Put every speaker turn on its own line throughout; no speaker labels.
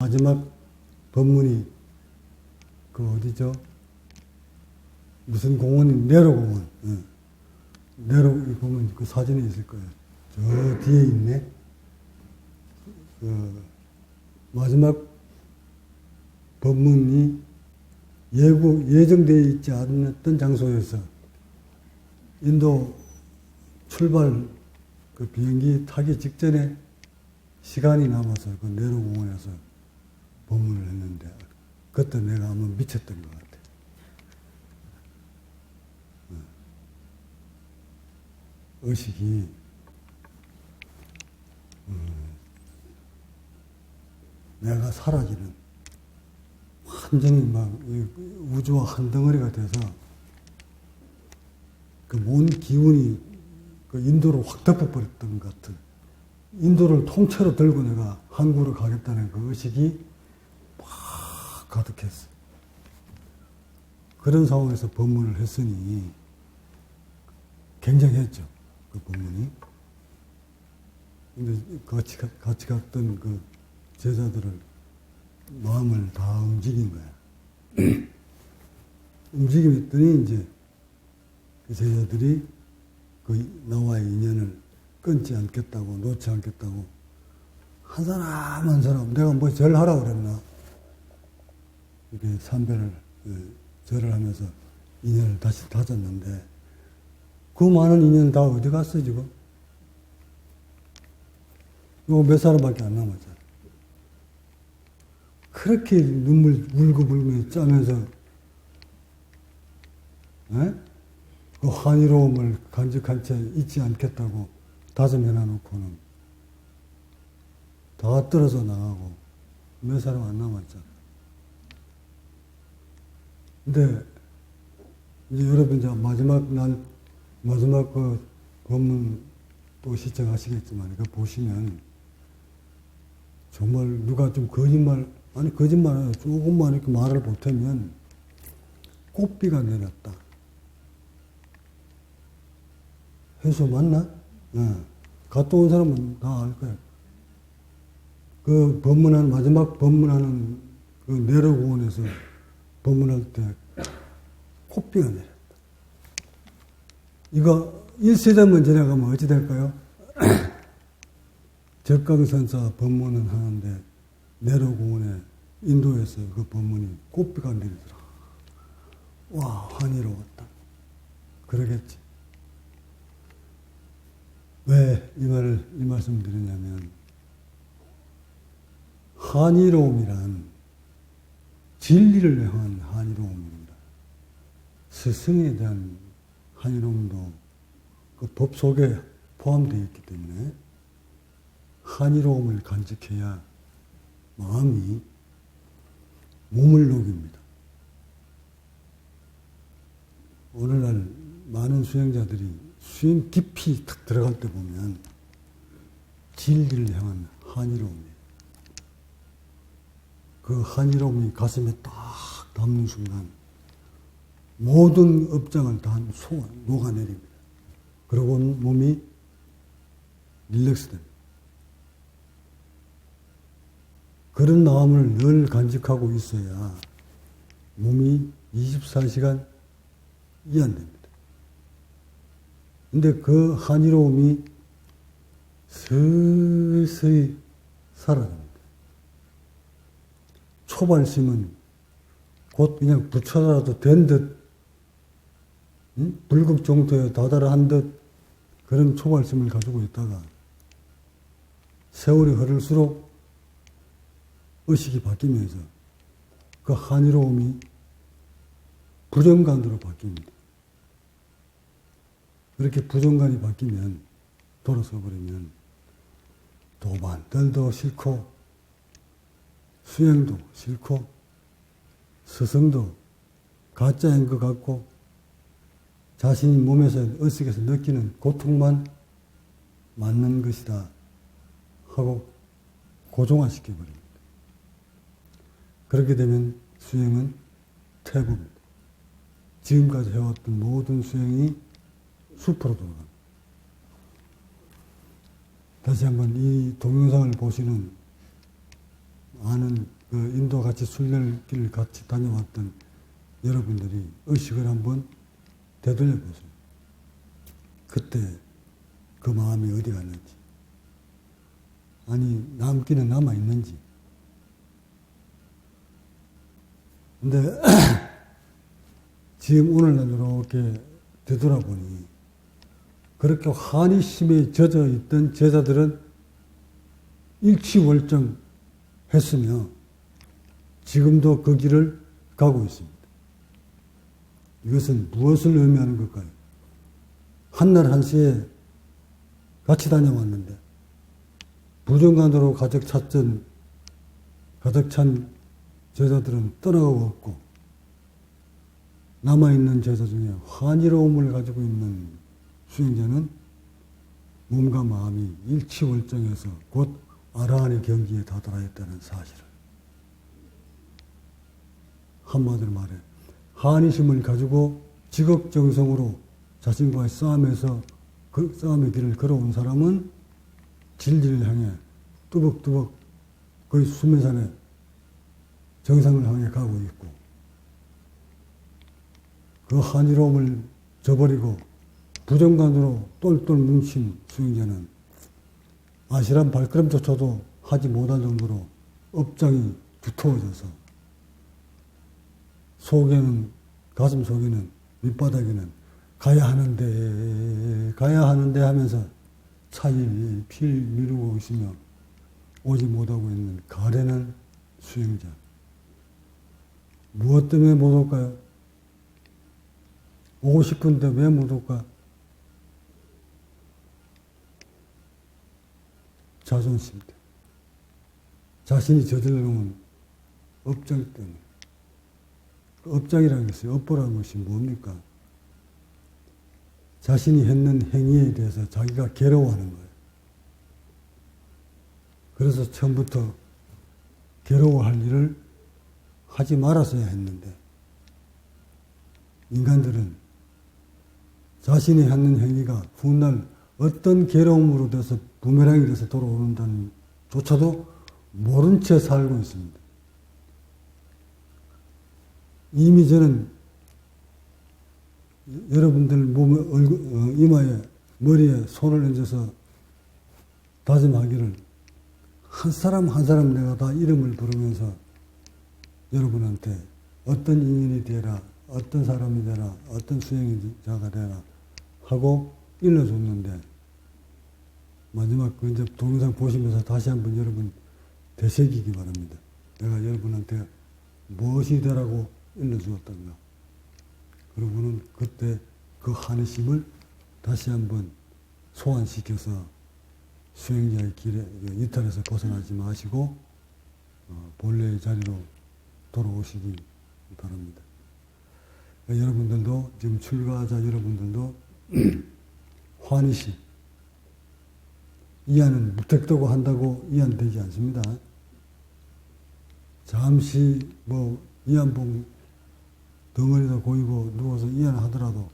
마지막 법문이 그 어디죠? 무슨 공원이 내로공원. 내로 보면 그 사진이 있을 거예요. 저 뒤에 있네. 마지막 법문이 예정되어 있지 않았던 장소에서 인도 출발 그 비행기 타기 직전에 시간이 남아서 그 내로공원에서 법문을 했는데 그때 내가 한번 미쳤던 것 같아. 의식이 내가 사라지는 완전히 막 우주와 한 덩어리가 돼서 그 온 기운이 그 인도를 확 덮어버렸던 것 같은, 인도를 통째로 들고 내가 한국으로 가겠다는 그 의식이 막 가득했어. 그런 상황에서 법문을 했으니 굉장했죠, 그 법문이. 근데 같이 갔던 그 제자들을 마음을 다 움직인 거야. 움직임했더니 이제 그 제자들이 그 나와의 인연을 끊지 않겠다고, 놓지 않겠다고, 한 사람 한 사람, 내가 뭐 절하라고 그랬나? 이렇게 삼배를, 절을 하면서 인연을 다시 다졌는데, 그 많은 인연 다 어디 갔어, 지금? 이거 몇 사람밖에 안 남았잖아. 그렇게 눈물 울고불고 짜면서, 그 환희로움을 간직한 채 잊지 않겠다고 다짐해놔놓고는 다 떨어져 나가고 몇 사람 안 남았잖아. 근데 이제 여러분 이제 마지막 그 법문 또 시청하시겠지만 이거 보시면 정말 누가 좀 거짓말 조금만 이렇게 말을 보태면 꽃비가 내렸다. 해수 맞나? 갔다 온 사람은 다 알 거야. 그 마지막 법문하는 그 내로공원에서 법문할 때 꽃비가 내렸다. 이거 1세대만 지나가면 어찌 될까요? 적강선사 법문은 하는데 내로공원에 인도에서 그 법문이 꽃비가 내리더라. 와, 환희로웠다. 그러겠지. 왜 이 말씀을 드리냐면, 환희로움이란 진리를 향한 환희로움입니다. 스승에 대한 환희로움도 그 법 속에 포함되어 있기 때문에 환희로움을 간직해야 마음이 몸을 녹입니다. 오늘날 많은 수행자들이 수행 깊이 탁 들어갈 때 보면 진리를 향한 환희로움이에요. 그 환희로움이 가슴에 딱 닿는 순간 모든 업장을 다 녹아내립니다. 그러고 몸이 릴렉스 됩니다. 그런 마음을 늘 간직하고 있어야 몸이 24시간 이완됩니다. 근데 그 환희로움이 서서히 사라집니다. 초발심은 곧 그냥 부처라도 된 듯, 불급종토에 다다르한 듯 그런 초발심을 가지고 있다가 세월이 흐를수록 의식이 바뀌면서 그 환희로움이 부정관으로 바뀝니다. 그렇게 부정관이 바뀌면, 돌아서 버리면 도반들도 싫고 수행도 싫고 스승도 가짜인 것 같고 자신이 몸에서 의식에서 느끼는 고통만 맞는 것이다 하고 고정화시켜버립니다. 그렇게 되면 수행은 퇴보입니다. 지금까지 해왔던 모든 수행이 수포로 돌아갑니다. 다시 한번 이 동영상을 보시는 많은 그 인도 같이 순례길 같이 다녀왔던 여러분들이 의식을 한번 되돌려 보세요. 그때 그 마음이 어디 갔는지. 아니, 남기는 남아있는지. 근데 지금 오늘날 이렇게 되돌아보니 그렇게 환희심에 젖어 있던 제자들은 일취월장했으며 지금도 그 길을 가고 있습니다. 이것은 무엇을 의미하는 걸까요? 한날 한시에 같이 다녀왔는데 부정관으로 가득 찬 제자들은 떠나가고 없고 남아있는 제자 중에 환희로움을 가지고 있는 수행자는 몸과 마음이 일취월장해서 곧 아라한의 경지에 다다라했다는 사실을. 한마디로 말해 한의심을 가지고 지극정성으로 자신과의 싸움에서 그 싸움의 길을 걸어온 사람은 진리를 향해 뚜벅뚜벅 거의 수면산에 정상을 향해 가고 있고, 그 한의로움을 저버리고 부정관으로 똘똘 뭉친 수행자는 아실한 발걸음조차도 하지 못할 정도로 업장이 두터워져서 속에는, 가슴 속에는, 밑바닥에는 가야 하는데 하면서 차일 필 미루고 있으며 오지 못하고 있는 가련한 수행자. 무엇 때문에 못 올까요? 오고 싶은데 왜 못 올까? 자존심 때문에. 자신이 저질러놓은 업장 때문에. 업장이라는 것이, 업보라는 것이 뭡니까? 자신이 했는 행위에 대해서 자기가 괴로워하는 거예요. 그래서 처음부터 괴로워할 일을 하지 말았어야 했는데, 인간들은 자신이 하는 행위가 훗날 어떤 괴로움으로 돼서 부메랑이 돼서 돌아오는다는 조차도 모른 채 살고 있습니다. 이미 저는 여러분들 몸에, 이마에, 머리에 손을 얹어서 다짐하기를 한 사람 한 사람 내가 다 이름을 부르면서 여러분한테 어떤 인연이 되라, 어떤 사람이 되라, 어떤 수행자가 되라 하고 일러줬는데, 마지막 그 이제 동영상 보시면서 다시 한번 여러분 되새기기 바랍니다. 내가 여러분한테 무엇이 되라고 일러주었던가. 그러고는 그때 그 한의심을 다시 한번 소환시켜서 수행자의 길에, 이탈에서 벗어나지 마시고 본래의 자리로 돌아오시기 바랍니다. 여러분들도, 지금 출가자 여러분들도 환희심, 이안은 무택되고 한다고 이안되지 않습니다. 잠시 이안봉 덩어리도 고이고 누워서 이안하더라도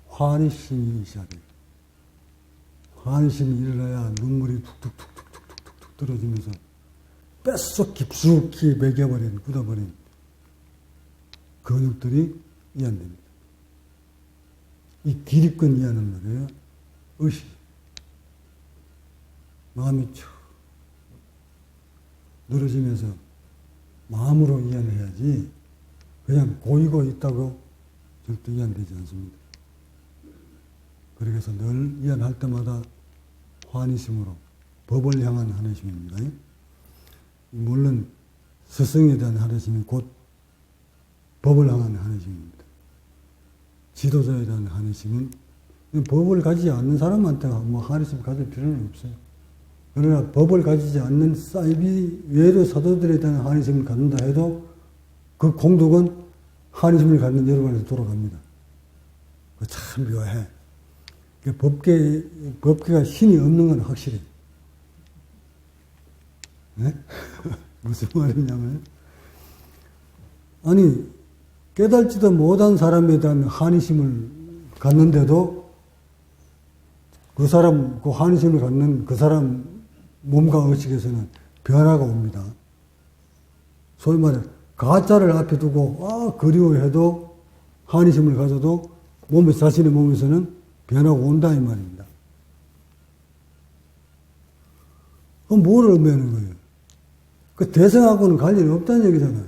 환희심이 있어야 돼요. 환희심이 일어나야 눈물이 툭툭툭툭툭툭 떨어지면서 뼛속 깊숙이 매겨버린, 굳어버린 근육들이 이안됩니다. 이 기립근 이안은 말이에요. 의식. 마음이 쭉 늘어지면서 마음으로 이안을 해야지 그냥 고이고 있다고 절대 이안되지 않습니다. 그래서 늘 이안할 때마다 환희심으로 법을 향한 환희심입니다. 물론 스승에 대한 환희심이 곧 법을 향한 환희심입니다. 지도자에 대한 환희심은 법을 가지지 않는 사람한테 환희심 가질 필요는 없어요. 그러나 법을 가지지 않는 사이비 외로 사도들에 대한 환희심을 갖는다 해도 그 공덕은 환희심을 갖는 여러분한테 돌아갑니다. 참 묘해. 법계가 신이 없는 건 확실해. 네? 무슨 말이냐면, 아니, 깨달지도 못한 사람에 대한 환희심을 갖는데도 그 사람, 그 환희심을 갖는 그 사람 몸과 의식에서는 변화가 옵니다. 소위 말해 가짜를 앞에 두고 그리워해도 한의심을 가져도 자신의 몸에서는 변화가 온다 이 말입니다. 그럼 뭐를 의미하는 거예요? 그 대성하고는 관련이 없다는 얘기잖아요.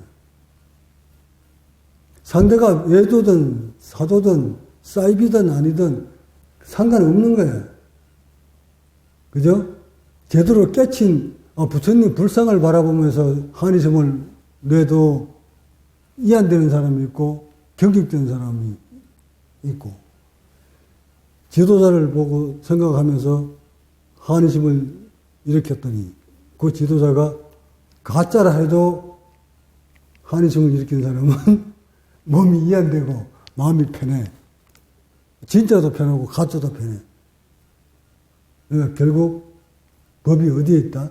상대가 외도든 사도든 사이비든 아니든 상관없는 거예요. 그죠? 제대로 깨친 부처님 불상을 바라보면서 한의심을 내도 이해안되는 사람이 있고 경직되는 사람이 있고 지도자를 보고 생각하면서 한의심을 일으켰더니 그 지도자가 가짜라 해도 한의심을 일으킨 사람은 몸이 이해안되고 마음이 편해. 진짜도 편하고 가짜도 편해. 그러니까 결국 법이 어디에 있다?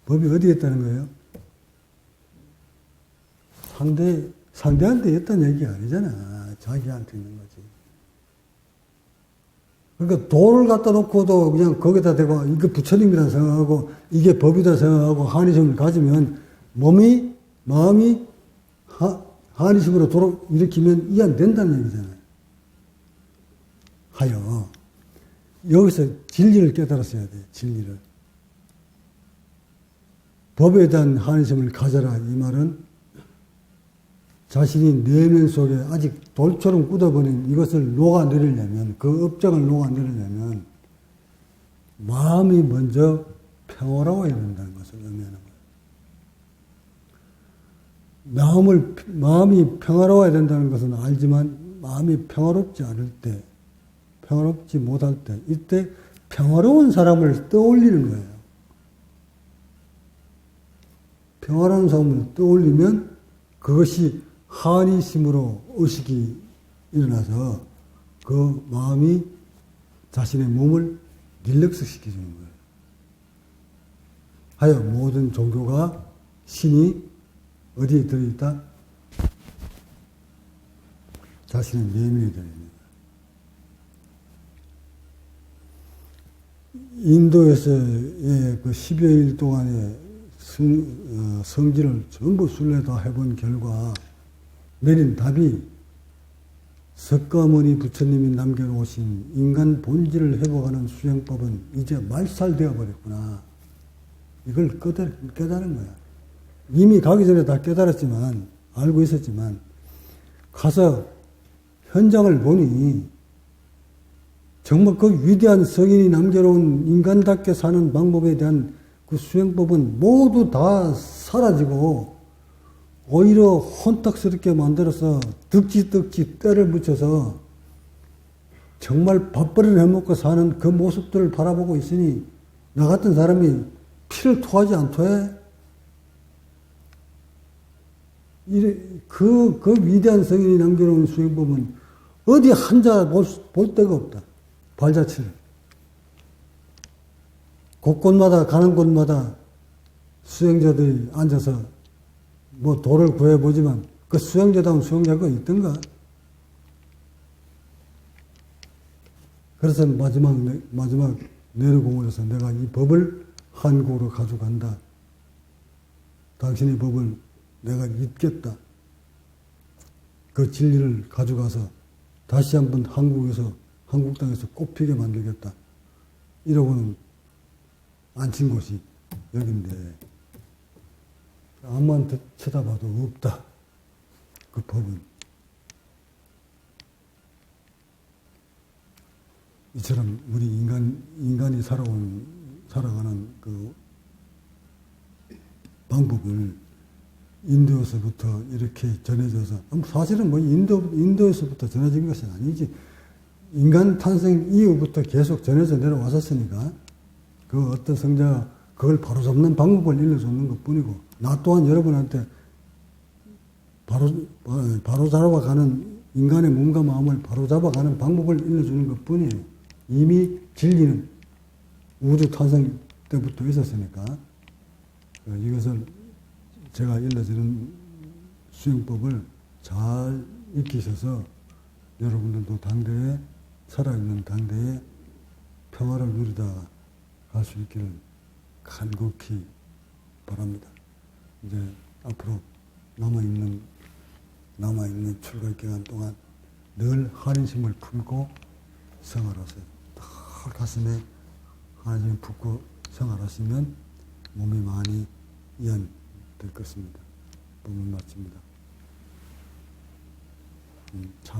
법이 어디에 있다는 거예요? 상대한테 있다는 얘기가 아니잖아. 자기한테 있는 거지. 그러니까 돌을 갖다 놓고도 그냥 거기다 대고 이게 부처님이라 생각하고 이게 법이다 생각하고 한의심을 가지면 마음이 한의심으로 일으키면 이해 안 된다는 얘기잖아요. 하여 여기서 진리를 깨달았어야 돼. 진리를. 법에 대한 한의심을 가져라 이 말은 자신이 내면 속에 아직 돌처럼 굳어버린 이것을 녹아내리려면 그 업장을 녹아내리려면 마음이 먼저 평화로워야 된다는 것을 의미하는 거예요. 마음이 평화로워야 된다는 것은 알지만 마음이 평화롭지 않을 때, 평화롭지 못할 때, 이때 평화로운 사람을 떠올리는 거예요. 평화로운 사람을 떠올리면 그것이 한의심으로 의식이 일어나서 그 마음이 자신의 몸을 릴렉스시켜주는 거예요. 하여 모든 종교가 신이 어디에 들어있다? 자신의 내면에 들어있는 거예요. 인도에서의 그 10여일 동안의 성질을 전부 순례 다 해본 결과 내린 답이 석가모니 부처님이 남겨놓으신 인간 본질을 회복하는 수행법은 이제 말살되어 버렸구나. 이걸 깨달은 거야. 이미 가기 전에 다 깨달았지만, 알고 있었지만, 가서 현장을 보니 정말 그 위대한 성인이 남겨놓은 인간답게 사는 방법에 대한 그 수행법은 모두 다 사라지고 오히려 혼탁스럽게 만들어서 득지 때를 붙여서 정말 밥벌이를 해먹고 사는 그 모습들을 바라보고 있으니 나 같은 사람이 피를 토하지 않토해? 그 위대한 성인이 남겨놓은 수행법은 어디 한자 볼 데가 없다. 발자취를. 곳곳마다 가는 곳마다 수행자들이 앉아서 뭐 도를 구해보지만 그 수행자다운 수행자가 있던가? 그래서 마지막 내려공을해서 내가 이 법을 한국으로 가져간다. 당신의 법을 내가 잊겠다. 그 진리를 가져가서 다시 한번 한국 땅에서 꽃피게 만들겠다. 이러고는 앉힌 곳이 여긴데 아무만 쳐다봐도 없다. 그 법은. 이처럼 우리 인간이 살아가는 그 방법을 인도에서부터 이렇게 전해져서, 사실은 뭐 인도에서부터 전해진 것은 아니지. 인간 탄생 이후부터 계속 전해져 내려왔었으니까, 그 어떤 성자가 그걸 바로잡는 방법을 일러주는 것 뿐이고, 나 또한 여러분한테 바로 잡아가는 인간의 몸과 마음을 바로 잡아가는 방법을 일러주는 것 뿐이에요. 이미 진리는 우주 탄생 때부터 있었으니까 이것을 제가 일러주는 수행법을 잘 익히셔서 여러분들도 당대에 살아있는 당대에 평화를 누리다 갈 수 있기를 간곡히 바랍니다. 이제 앞으로 남아있는 출가 기간 동안 늘 한심을 품고 생활하세요. 늘 가슴에 한심을 품고 생활하시면 몸이 많이 이완될 것입니다. 본문 마칩니다. 참